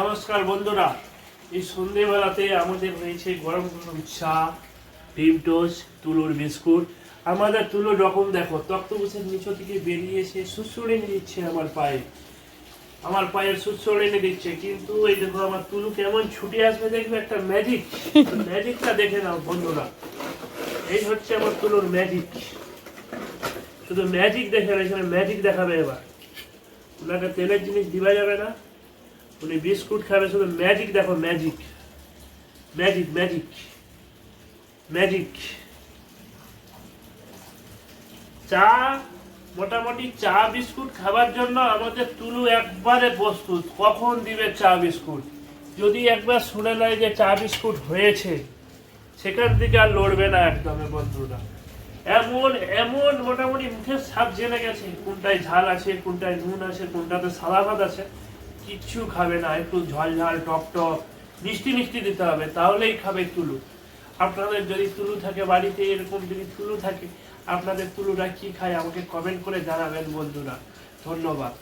নমস্কার বন্ধুরা, এই সন্ধ্যেবেলাতে আমাদের হয়েছে গরম গরম চা, ডিম টোস্ট, তুলোর বিস্কুট। আমাদের তুলো রকম দেখো, তক্তপোষের নিচ থেকে বেরিয়ে এসে সুসুড়িনি দিচ্ছে আমার পায়ের সুসুড়িনি দিচ্ছে। কিন্তু এই দেখো আমার তুলো কেমন ছুটে আসবে, দেখবে একটা ম্যাজিক। ম্যাজিকটা দেখে নাও বন্ধুরা, এই হচ্ছে আমার তুলোর ম্যাজিক। শুধু ম্যাজিক দেখে না, এখানে ম্যাজিক দেখাবে। এবার ওনাকে তেলের জিনিস দিবা যাবে না, উনি বিস্কুট খাবে। শুধু ম্যাজিক দেখো, ম্যাজিক ম্যাজিক ম্যাজিক ম্যাজিক। চা, মোটামুটি চা বিস্কুট খাবার জন্য আমাদের তুলু একবারে প্রস্তুত। কখন দিবে চা বিস্কুট, যদি একবার শুনে নেয় যে চা বিস্কুট হয়েছে, সেখান থেকে আর লড়বে না একদমই বন্ধুরা। এমন এমন মোটামুটি মুখের স্বাদ জেনে গেছে, কোনটায় ঝাল আছে, কোনটায় নুন আছে, কোনটাতে সাদা ভাত আছে। কিচ্ছু খাবে না, একটু ঝাল ঝাল টক টক মিষ্টি মিষ্টি দিতে হবে, তাহলেই খাবে তুলু। আপনাদের যদি তুলু থাকে বাড়িতে, এরকম যদি তুলু থাকে, আপনাদের তুলুরা কি খায় আমাকে কমেন্ট করে জানাবেন বন্ধুরা। ধন্যবাদ।